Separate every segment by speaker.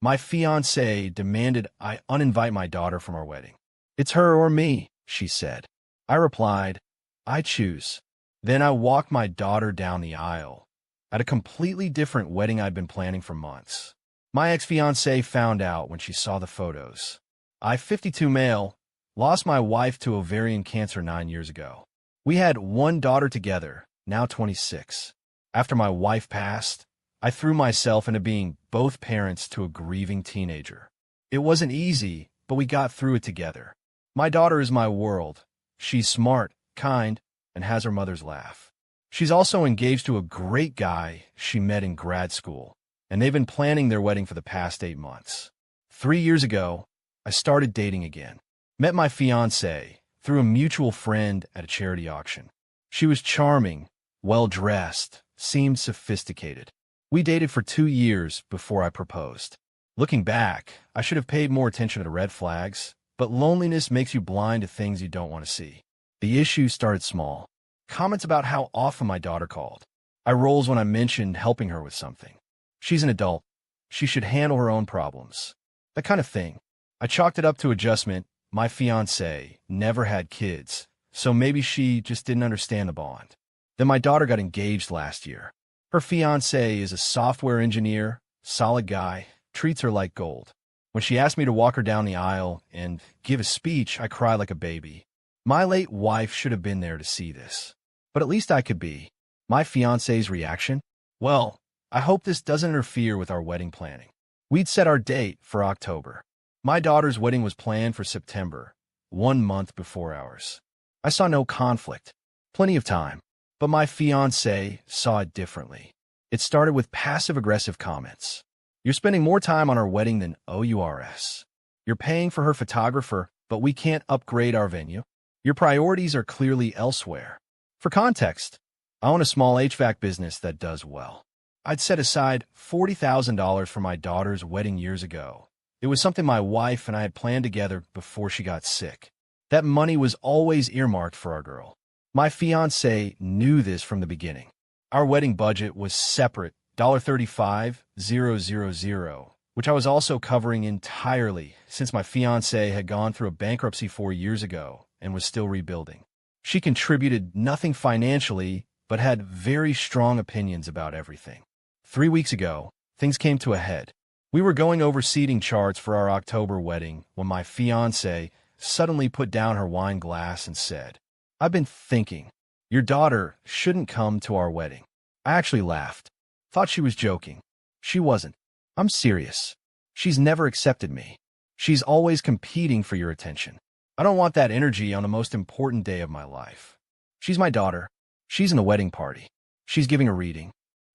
Speaker 1: My fiancée demanded I uninvite my daughter from our wedding. "It's her or me," she said. I replied, "I choose." Then I walked my daughter down the aisle at a completely different wedding I'd been planning for months. My ex-fiancée found out when she saw the photos. I, 52 male, lost my wife to ovarian cancer 9 years ago. We had one daughter together, now 26. After my wife passed, I threw myself into being both parents to a grieving teenager. It wasn't easy, but we got through it together. My daughter is my world. She's smart, kind, and has her mother's laugh. She's also engaged to a great guy she met in grad school, and they've been planning their wedding for the past 8 months. 3 years ago, I started dating again. Met my fiancée through a mutual friend at a charity auction. She was charming, well-dressed, seemed sophisticated. We dated for 2 years before I proposed. Looking back, I should have paid more attention to the red flags, but loneliness makes you blind to things you don't want to see. The issue started small. Comments about how often my daughter called. Eye rolls when I mentioned helping her with something. She's an adult. She should handle her own problems. That kind of thing. I chalked it up to adjustment. My fiancée never had kids, so maybe she just didn't understand the bond. Then my daughter got engaged last year. Her fiancé is a software engineer, solid guy, treats her like gold. When she asked me to walk her down the aisle and give a speech, I cried like a baby. My late wife should have been there to see this. But at least I could be. My fiancé's reaction? Well, I hope this doesn't interfere with our wedding planning. We'd set our date for October. My daughter's wedding was planned for September, 1 month before ours. I saw no conflict. Plenty of time. But my fiancé saw it differently. It started with passive-aggressive comments. "You're spending more time on our wedding than OURS. You're paying for her photographer, but we can't upgrade our venue. Your priorities are clearly elsewhere." For context, I own a small HVAC business that does well. I'd set aside $40,000 for my daughter's wedding years ago. It was something my wife and I had planned together before she got sick. That money was always earmarked for our girl. My fiancé knew this from the beginning. Our wedding budget was separate, $35,000, which I was also covering entirely since my fiancé had gone through a bankruptcy 4 years ago and was still rebuilding. She contributed nothing financially, but had very strong opinions about everything. 3 weeks ago, things came to a head. We were going over seating charts for our October wedding when my fiancé suddenly put down her wine glass and said, "I've been thinking, your daughter shouldn't come to our wedding." I actually laughed. Thought she was joking. She wasn't. I'm serious. She's never accepted me. She's always competing for your attention. I don't want that energy on the most important day of my life. She's my daughter. She's in a wedding party. She's giving a reading.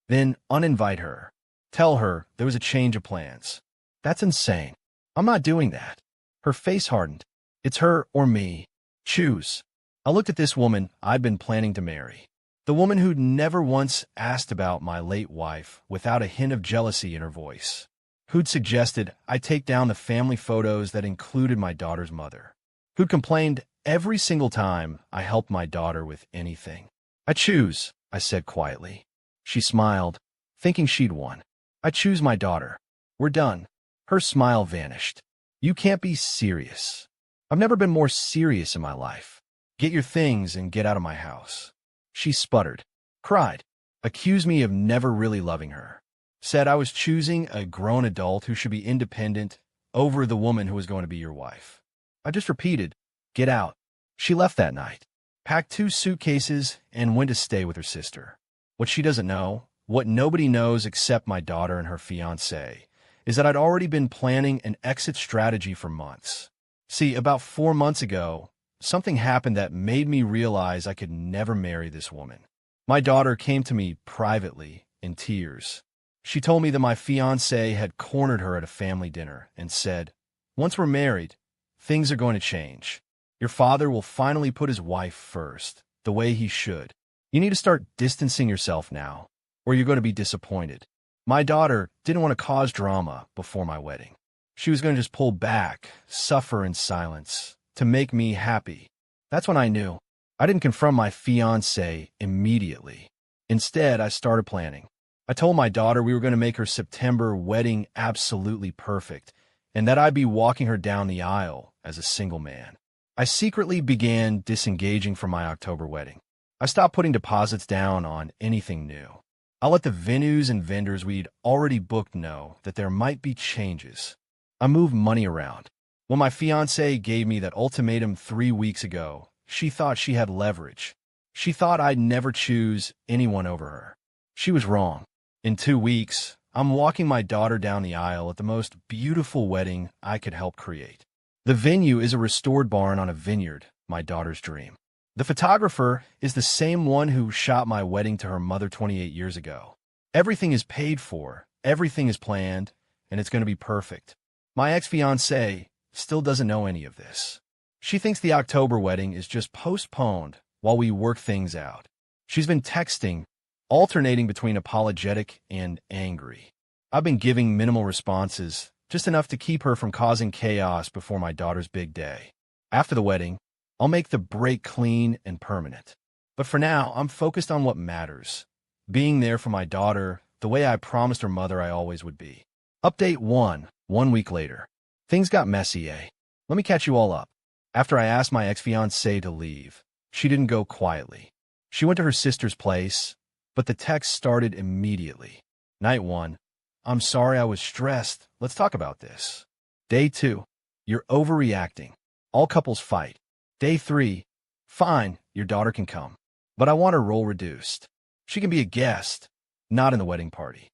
Speaker 1: Then uninvite her. Tell her there was a change of plans. That's insane. I'm not doing that. Her face hardened. It's her or me. Choose. I looked at this woman I'd been planning to marry. The woman who'd never once asked about my late wife without a hint of jealousy in her voice. Who'd suggested I take down the family photos that included my daughter's mother. Who'd complained every single time I helped my daughter with anything. "I choose," I said quietly. She smiled, thinking she'd won. "I choose my daughter. We're done." Her smile vanished. "You can't be serious." I've never been more serious in my life. "Get your things and get out of my house." She sputtered, cried, accused me of never really loving her, said I was choosing a grown adult who should be independent over the woman who was going to be your wife. I just repeated, "Get out." She left that night, packed 2 suitcases, and went to stay with her sister. What she doesn't know, what nobody knows except my daughter and her fiancé, is that I'd already been planning an exit strategy for months. See, about 4 months ago, something happened that made me realize I could never marry this woman. My daughter came to me privately, in tears. She told me that my fiancé had cornered her at a family dinner and said, "Once we're married, things are going to change. Your father will finally put his wife first, the way he should. You need to start distancing yourself now, or you're going to be disappointed." My daughter didn't want to cause drama before my wedding. She was going to just pull back, suffer in silence, to make me happy. That's when I knew. I didn't confront my fiancé immediately. Instead, I started planning. I told my daughter we were going to make her September wedding absolutely perfect, and that I'd be walking her down the aisle as a single man. I secretly began disengaging from my October wedding. I stopped putting deposits down on anything new. I let the venues and vendors we'd already booked know that there might be changes. I moved money around. When my fiancée gave me that ultimatum 3 weeks ago, she thought she had leverage. She thought I'd never choose anyone over her. She was wrong. In 2 weeks, I'm walking my daughter down the aisle at the most beautiful wedding I could help create. The venue is a restored barn on a vineyard, my daughter's dream. The photographer is the same one who shot my wedding to her mother 28 years ago. Everything is paid for, everything is planned, and it's going to be perfect. My ex-fiancée still doesn't know any of this. She thinks the October wedding is just postponed while we work things out. She's been texting, alternating between apologetic and angry. I've been giving minimal responses, just enough to keep her from causing chaos before my daughter's big day. After the wedding, I'll make the break clean and permanent. But for now, I'm focused on what matters. Being there for my daughter the way I promised her mother I always would be. Update 1, 1 week later. Things got messy, eh? Let me catch you all up. After I asked my ex-fiancée to leave, she didn't go quietly. She went to her sister's place, but the text started immediately. Night 1, I'm sorry I was stressed. Let's talk about this. Day 2, you're overreacting. All couples fight. Day 3, fine, your daughter can come. But I want her role reduced. She can be a guest, not in the wedding party.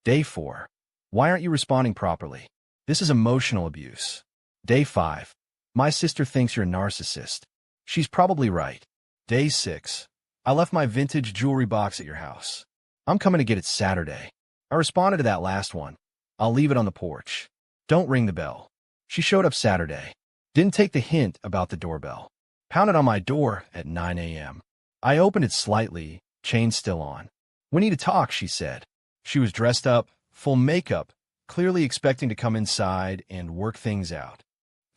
Speaker 1: Day 4, why aren't you responding properly? This is emotional abuse. Day 5, my sister thinks you're a narcissist. She's probably right. Day 6, I left my vintage jewelry box at your house. I'm coming to get it Saturday. I responded to that last one. I'll leave it on the porch. Don't ring the bell. She showed up Saturday. Didn't take the hint about the doorbell. Pounded on my door at 9 a.m. I opened it slightly, chain still on. We need to talk, she said. She was dressed up, full makeup, clearly expecting to come inside and work things out.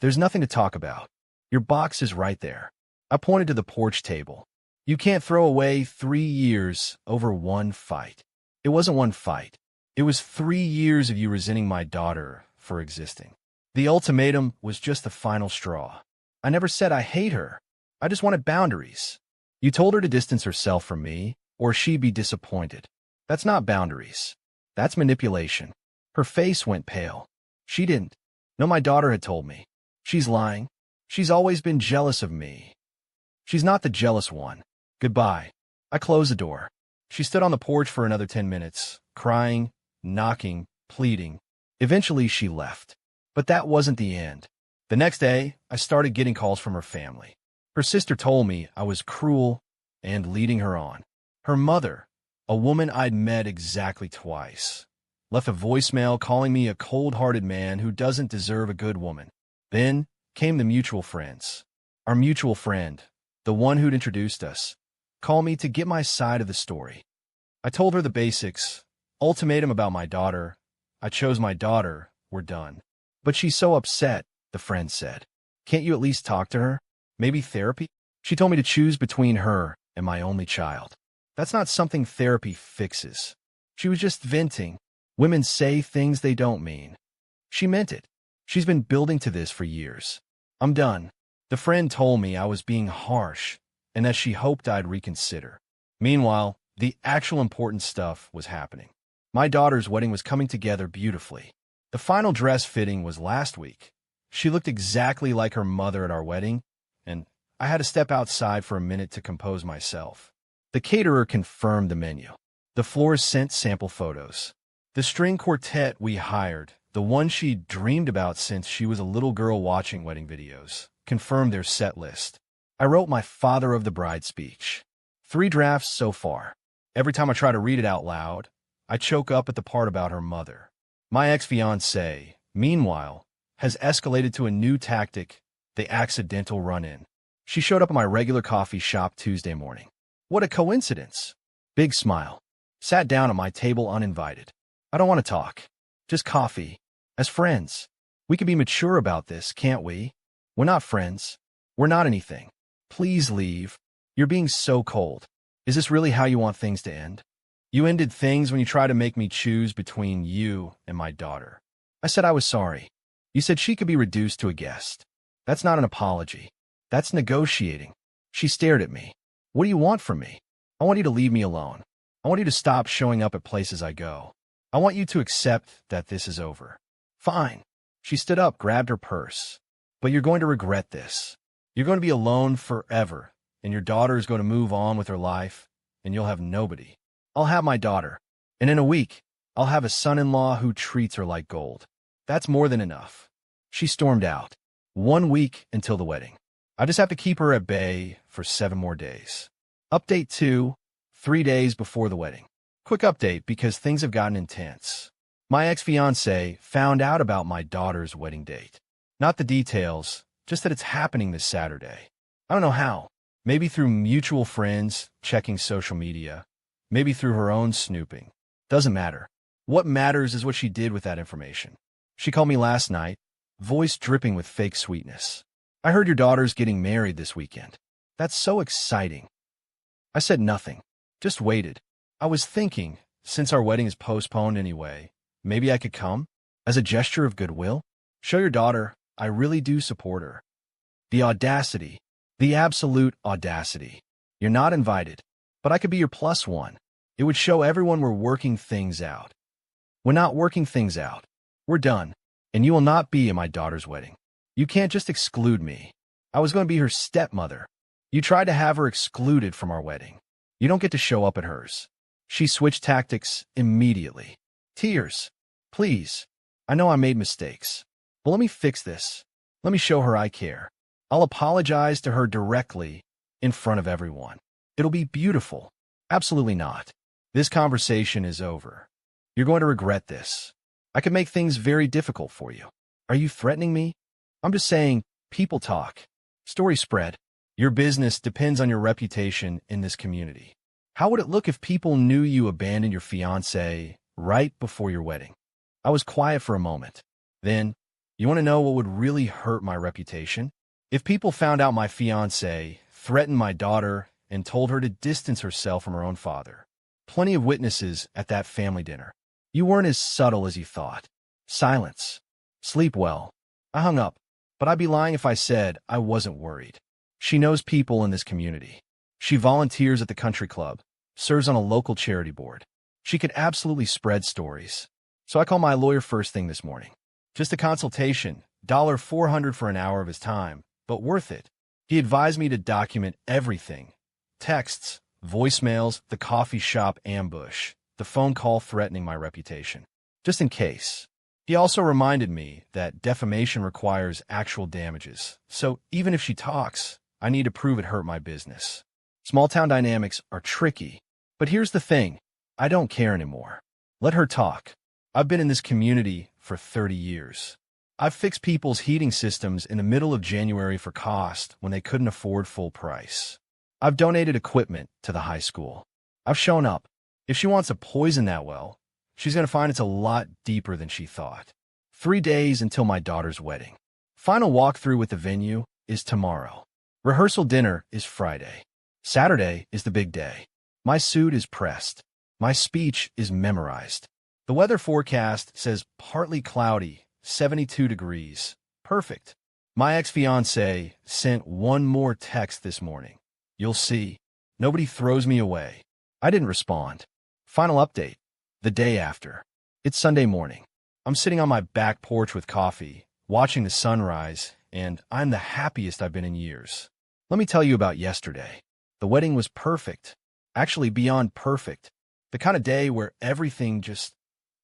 Speaker 1: There's nothing to talk about. Your box is right there. I pointed to the porch table. You can't throw away 3 years over one fight. It wasn't one fight. It was 3 years of you resenting my daughter for existing. The ultimatum was just the final straw. I never said I hate her. I just wanted boundaries. You told her to distance herself from me, or she'd be disappointed. That's not boundaries. That's manipulation. Her face went pale. She didn't. No, my daughter had told me. She's lying. She's always been jealous of me. She's not the jealous one. Goodbye. I closed the door. She stood on the porch for another 10 minutes, crying, knocking, pleading. Eventually, she left. But that wasn't the end. The next day, I started getting calls from her family. Her sister told me I was cruel and leading her on. Her mother, a woman I'd met exactly twice, left a voicemail calling me a cold-hearted man who doesn't deserve a good woman. Then came the mutual friends. Our mutual friend, the one who'd introduced us, called me to get my side of the story. I told her the basics, ultimatum about my daughter. I chose my daughter, we're done. But she's so upset, the friend said. Can't you at least talk to her? Maybe therapy? She told me to choose between her and my only child. That's not something therapy fixes. She was just venting. Women say things they don't mean. She meant it. She's been building to this for years. I'm done. The friend told me I was being harsh and that she hoped I'd reconsider. Meanwhile, the actual important stuff was happening. My daughter's wedding was coming together beautifully. The final dress fitting was last week. She looked exactly like her mother at our wedding, and I had to step outside for a minute to compose myself. The caterer confirmed the menu. The florist sent sample photos. The string quartet we hired, the one she'd dreamed about since she was a little girl watching wedding videos, confirmed their set list. I wrote my father of the bride speech. 3 drafts so far. Every time I try to read it out loud, I choke up at the part about her mother. My ex-fiancée, meanwhile, has escalated to a new tactic, the accidental run-in. She showed up at my regular coffee shop Tuesday morning. What a coincidence. Big smile. Sat down at my table uninvited. I don't want to talk. Just coffee. As friends. We can be mature about this, can't we? We're not friends. We're not anything. Please leave. You're being so cold. Is this really how you want things to end? You ended things when you tried to make me choose between you and my daughter. I said I was sorry. You said she could be reduced to a guest. That's not an apology. That's negotiating. She stared at me. What do you want from me? I want you to leave me alone. I want you to stop showing up at places I go. I want you to accept that this is over. Fine. She stood up, grabbed her purse. But you're going to regret this. You're going to be alone forever, and your daughter is going to move on with her life, and you'll have nobody. I'll have my daughter, and in a week, I'll have a son-in-law who treats her like gold. That's more than enough. She stormed out. 1 week until the wedding. I just have to keep her at bay for 7 more days. Update 2, 3 days before the wedding. Quick update because things have gotten intense. My ex-fiancé found out about my daughter's wedding date. Not the details, just that it's happening this Saturday. I don't know how. Maybe through mutual friends, checking social media. Maybe through her own snooping. Doesn't matter. What matters is what she did with that information. She called me last night, voice dripping with fake sweetness. I heard your daughter's getting married this weekend. That's so exciting. I said nothing, just waited. I was thinking, since our wedding is postponed anyway, maybe I could come? As a gesture of goodwill? Show your daughter, I really do support her. The audacity, the absolute audacity. You're not invited, but I could be your +1. It would show everyone we're working things out. We're not working things out. We're done, and you will not be at my daughter's wedding. You can't just exclude me. I was going to be her stepmother. You tried to have her excluded from our wedding. You don't get to show up at hers. She switched tactics immediately. Tears. Please. I know I made mistakes. But let me fix this. Let me show her I care. I'll apologize to her directly in front of everyone. It'll be beautiful. Absolutely not. This conversation is over. You're going to regret this. I could make things very difficult for you. Are you threatening me? I'm just saying, people talk. Story spread. Your business depends on your reputation in this community. How would it look if people knew you abandoned your fiancé right before your wedding? I was quiet for a moment. Then, you want to know what would really hurt my reputation? If people found out my fiancé threatened my daughter and told her to distance herself from her own father. Plenty of witnesses at that family dinner. You weren't as subtle as you thought. Silence. Sleep well. I hung up, but I'd be lying if I said I wasn't worried. She knows people in this community. She volunteers at the country club, serves on a local charity board. She could absolutely spread stories. So I called my lawyer first thing this morning. Just a consultation, $400 for an hour of his time, but worth it. He advised me to document everything. Texts, voicemails, the coffee shop ambush, the phone call threatening my reputation. Just in case. He also reminded me that defamation requires actual damages. So even if she talks, I need to prove it hurt my business. Small-town dynamics are tricky. But here's the thing. I don't care anymore. Let her talk. I've been in this community for 30 years. I've fixed people's heating systems in the middle of January for cost when they couldn't afford full price. I've donated equipment to the high school. I've shown up. If she wants to poison that well, she's going to find it's a lot deeper than she thought. 3 days until my daughter's wedding. Final walkthrough with the venue is tomorrow. Rehearsal dinner is Friday. Saturday is the big day. My suit is pressed. My speech is memorized. The weather forecast says partly cloudy, 72 degrees. Perfect. My ex-fiancé sent one more text this morning. You'll see. Nobody throws me away. I didn't respond. Final update. The day after. It's Sunday morning. I'm sitting on my back porch with coffee, watching the sunrise, and I'm the happiest I've been in years. Let me tell you about yesterday. The wedding was perfect. Actually, beyond perfect. The kind of day where everything just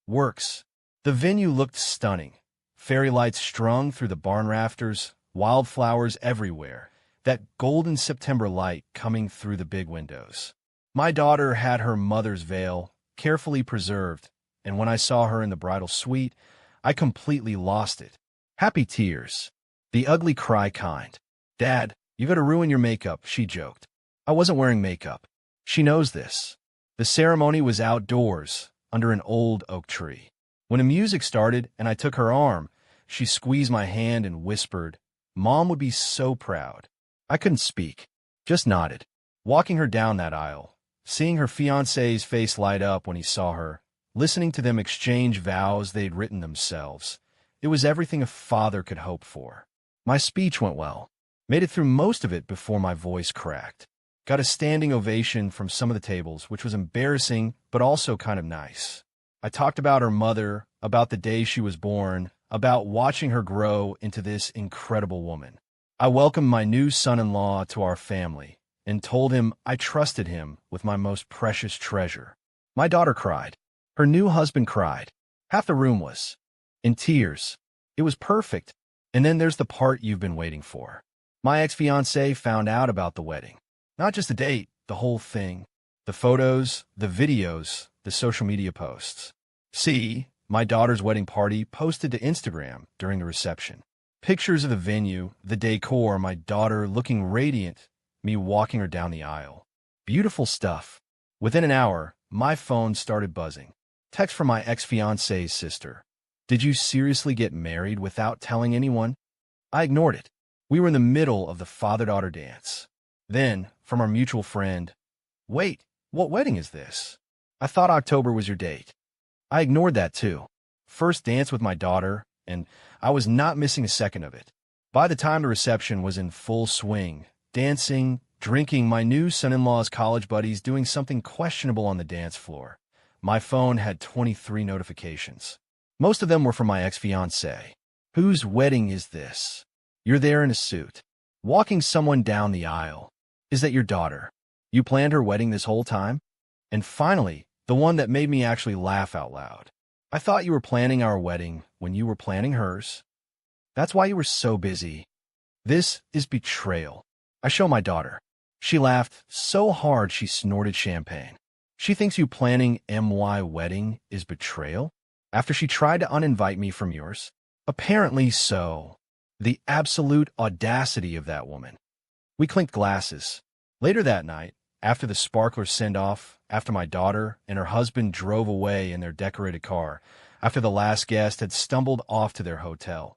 Speaker 1: works. The venue looked stunning. Fairy lights strung through the barn rafters, wildflowers everywhere, that golden September light coming through the big windows. My daughter had her mother's veil, carefully preserved, and when I saw her in the bridal suite, I completely lost it. Happy tears. The ugly cry kind. Dad, you gotta ruin your makeup, she joked. I wasn't wearing makeup. She knows this. The ceremony was outdoors, under an old oak tree. When the music started and I took her arm, she squeezed my hand and whispered, Mom would be so proud. I couldn't speak, just nodded. Walking her down that aisle, Seeing her fiancé's face light up when he saw her, listening to them exchange vows they'd written themselves, it was everything a father could hope for. My speech went well. Made it through most of it before my voice cracked. Got a standing ovation from some of the tables, which was embarrassing, but also kind of nice. I talked about her mother, about the day she was born, about watching her grow into this incredible woman. I welcomed my new son-in-law to our family and told him I trusted him with my most precious treasure. My daughter cried. Her new husband cried. Half the room was in tears. It was perfect. And then there's the part you've been waiting for. My ex-fiancé found out about the wedding. Not just the date, the whole thing. The photos, the videos, the social media posts. See, my daughter's wedding party posted to Instagram during the reception. Pictures of the venue, the decor, my daughter looking radiant, me walking her down the aisle. Beautiful stuff. Within an hour, my phone started buzzing. Text from my ex-fiancé's sister. Did you seriously get married without telling anyone? I ignored it. We were in the middle of the father-daughter dance. Then, from our mutual friend, wait, what wedding is this? I thought October was your date. I ignored that too. First dance with my daughter, and I was not missing a second of it. By the time the reception was in full swing, dancing, drinking, my new son-in-law's college buddies doing something questionable on the dance floor, my phone had 23 notifications. Most of them were from my ex-fiancé. Whose wedding is this? You're there in a suit, walking someone down the aisle. Is that your daughter? You planned her wedding this whole time? And finally, the one that made me actually laugh out loud. I thought you were planning our wedding when you were planning hers. That's why you were so busy. This is betrayal. I show my daughter. She laughed so hard she snorted champagne. She thinks you planning my wedding is betrayal? After she tried to uninvite me from yours? Apparently so. The absolute audacity of that woman. We clinked glasses. Later that night, after the sparkler send-off, after my daughter and her husband drove away in their decorated car, after the last guest had stumbled off to their hotel,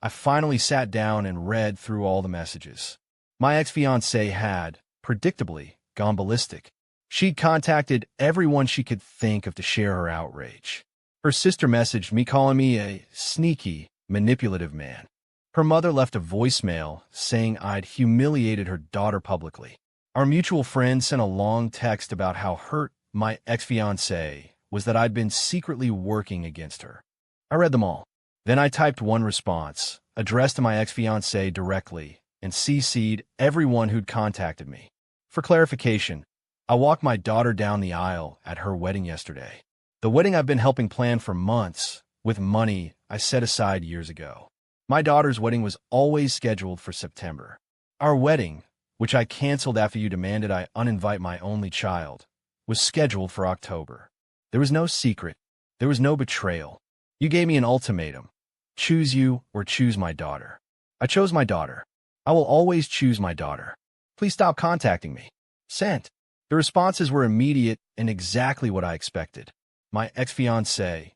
Speaker 1: I finally sat down and read through all the messages. My ex-fiancée had, predictably, gone ballistic. She'd contacted everyone she could think of to share her outrage. Her sister messaged me calling me a sneaky, manipulative man. Her mother left a voicemail saying I'd humiliated her daughter publicly. Our mutual friend sent a long text about how hurt my ex-fiancée was that I'd been secretly working against her. I read them all. Then I typed one response, addressed to my ex-fiancée directly, and CC'd everyone who'd contacted me. For clarification, I walked my daughter down the aisle at her wedding yesterday. The wedding I've been helping plan for months, with money I set aside years ago. My daughter's wedding was always scheduled for September. Our wedding, which I canceled after you demanded I uninvite my only child, was scheduled for October. There was no secret. There was no betrayal. You gave me an ultimatum. Choose you or choose my daughter. I chose my daughter. I will always choose my daughter. Please stop contacting me. Sent. The responses were immediate and exactly what I expected. My ex-fiancée.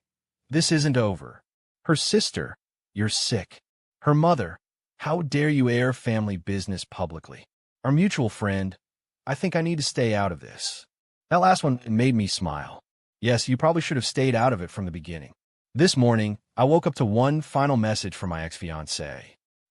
Speaker 1: This isn't over. Her sister. You're sick. Her mother. How dare you air family business publicly? Our mutual friend. I think I need to stay out of this. That last one made me smile. Yes, you probably should have stayed out of it from the beginning. This morning, I woke up to one final message from my ex-fiancée.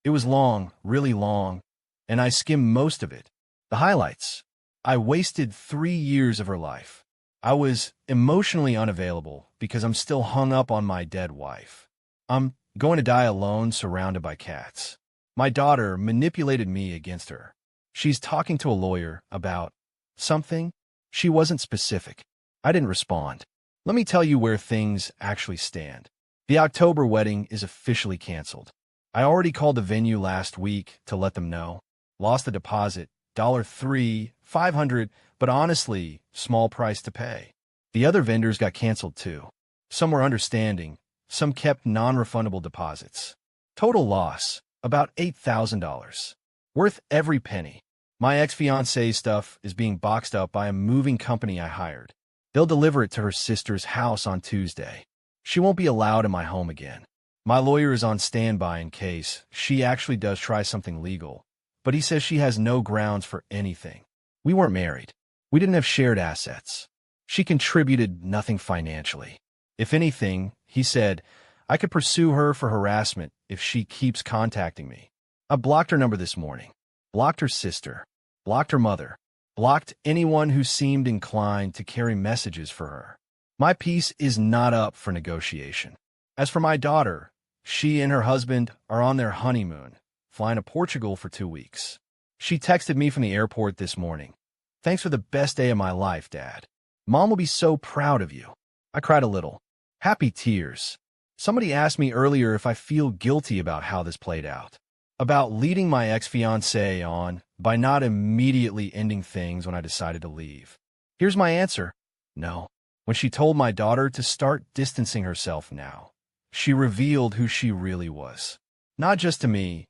Speaker 1: It was long, really long, and I skimmed most of it. The highlights. I wasted 3 years of her life. I was emotionally unavailable because I'm still hung up on my dead wife. I'm going to die alone, surrounded by cats. My daughter manipulated me against her. She's talking to a lawyer about something. She wasn't specific. I didn't respond. Let me tell you where things actually stand. The October wedding is officially canceled. I already called the venue last week to let them know. Lost the deposit, $3,500, but honestly, small price to pay. The other vendors got canceled too. Some were understanding. Some kept non-refundable deposits. Total loss, about $8,000. Worth every penny. My ex-fiancé's stuff is being boxed up by a moving company I hired. They'll deliver it to her sister's house on Tuesday. She won't be allowed in my home again. My lawyer is on standby in case she actually does try something legal, but he says she has no grounds for anything. We weren't married. We didn't have shared assets. She contributed nothing financially. If anything, he said, I could pursue her for harassment if she keeps contacting me. I blocked her number this morning, blocked her sister, blocked her mother, blocked anyone who seemed inclined to carry messages for her. My peace is not up for negotiation. As for my daughter, she and her husband are on their honeymoon, flying to Portugal for 2 weeks. She texted me from the airport this morning. Thanks for the best day of my life, Dad. Mom will be so proud of you. I cried a little. Happy tears. Somebody asked me earlier if I feel guilty about how this played out. About leading my ex-fiancée on by not immediately ending things when I decided to leave. Here's my answer. No. When she told my daughter to start distancing herself now, she revealed who she really was. Not just to me,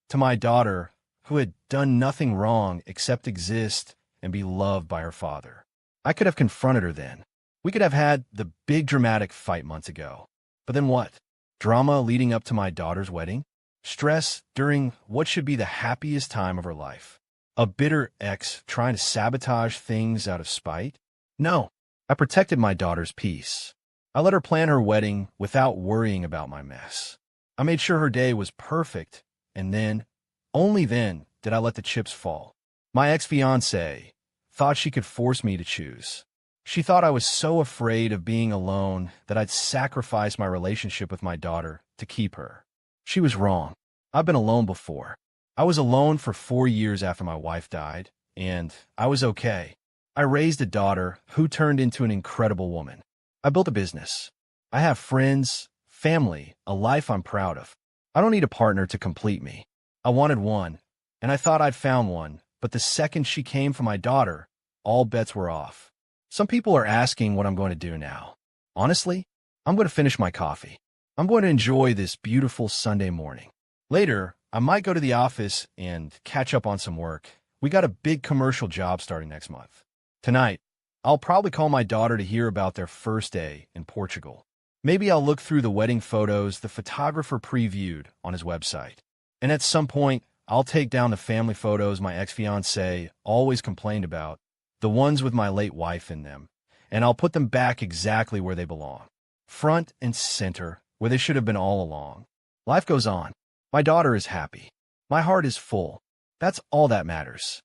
Speaker 1: to my daughter, who had done nothing wrong except exist and be loved by her father. I could have confronted her then. We could have had the big dramatic fight months ago. But then what? Drama leading up to my daughter's wedding? Stress during what should be the happiest time of her life? A bitter ex trying to sabotage things out of spite? No, I protected my daughter's peace. I let her plan her wedding without worrying about my mess. I made sure her day was perfect, and then, only then, did I let the chips fall. My ex-fiancée thought she could force me to choose. She thought I was so afraid of being alone that I'd sacrifice my relationship with my daughter to keep her. She was wrong. I've been alone before. I was alone for 4 years after my wife died, and I was okay. I raised a daughter who turned into an incredible woman. I built a business. I have friends, family, a life I'm proud of. I don't need a partner to complete me. I wanted one, and I thought I'd found one, but the second she came for my daughter, all bets were off. Some people are asking what I'm going to do now. Honestly, I'm going to finish my coffee. I'm going to enjoy this beautiful Sunday morning. Later, I might go to the office and catch up on some work. We got a big commercial job starting next month. Tonight, I'll probably call my daughter to hear about their first day in Portugal. Maybe I'll look through the wedding photos the photographer previewed on his website. And at some point, I'll take down the family photos my ex-fiancée always complained about, the ones with my late wife in them, and I'll put them back exactly where they belong. Front and center, where they should have been all along. Life goes on. My daughter is happy. My heart is full. That's all that matters.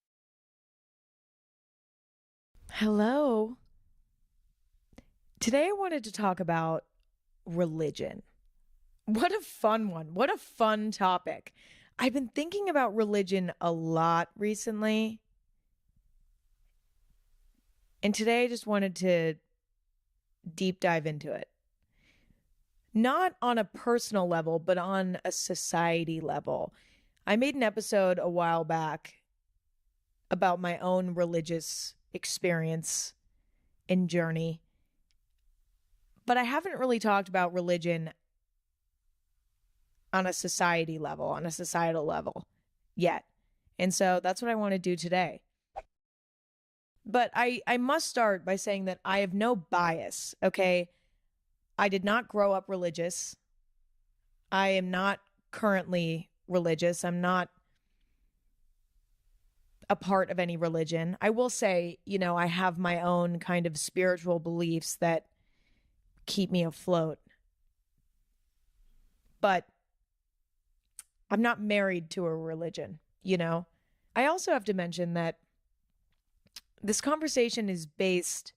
Speaker 2: Hello. Today I wanted to talk about religion. What a fun one. What a fun topic. I've been thinking about religion a lot recently. And today I just wanted to deep dive into it. Not on a personal level, but on a society level. I made an episode a while back about my own religious experience and journey. But I haven't really talked about religion on a society level, on a societal level yet. And so that's what I want to do today. But I must start by saying that I have no bias, okay? I did not grow up religious. I am not currently religious. I'm not a part of any religion. I will say, I have my own kind of spiritual beliefs that keep me afloat. But I'm not married to a religion, I also have to mention that this conversation is based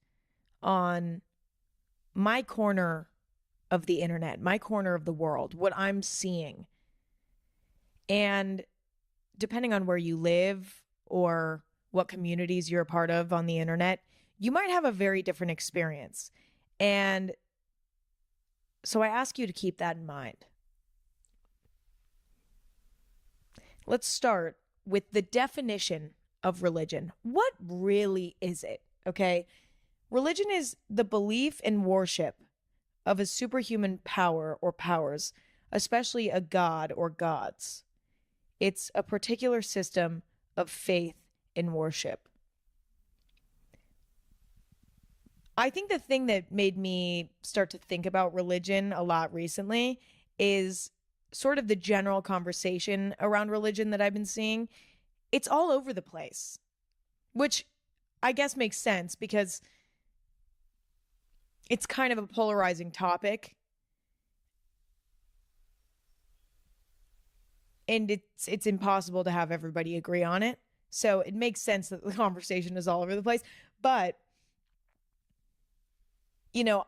Speaker 2: on my corner of the internet, my corner of the world, what I'm seeing. And depending on where you live or what communities you're a part of on the internet, you might have a very different experience. And so I ask you to keep that in mind. Let's start with the definition of religion. What really is it? Okay. Religion is the belief and worship of a superhuman power or powers, especially a god or gods. It's a particular system of faith and worship. I think the thing that made me start to think about religion a lot recently is sort of the general conversation around religion that I've been seeing. It's all over the place, which I guess makes sense because it's kind of a polarizing topic. And it's impossible to have everybody agree on it. So it makes sense that the conversation is all over the place. But, you know,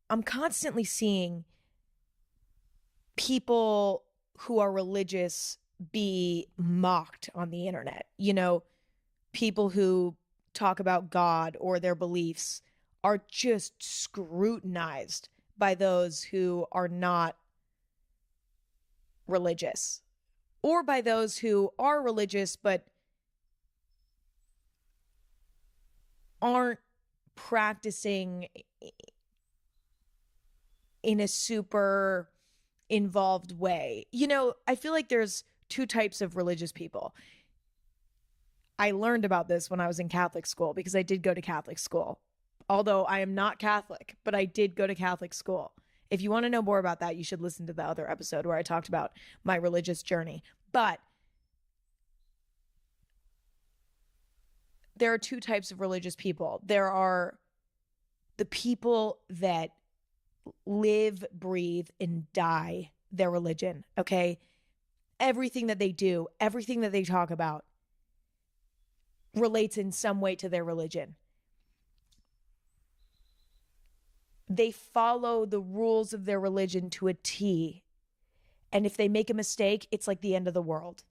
Speaker 2: I'm constantly seeing people who are religious be mocked on the internet. You know, people who talk about God or their beliefs are just scrutinized by those who are not religious, or by those who are religious but aren't practicing in a super involved way. You know, I feel like there's two types of religious people. I learned about this when I was in Catholic school because I did go to Catholic school. Although I am not Catholic, but I did go to Catholic school. If you want to know more about that, you should listen to the other episode where I talked about my religious journey. But there are two types of religious people. There are the people that live, breathe, and die their religion, okay? Everything that they do, everything that they talk about relates in some way to their religion. They follow the rules of their religion to a T. And if they make a mistake, it's like the end of the world.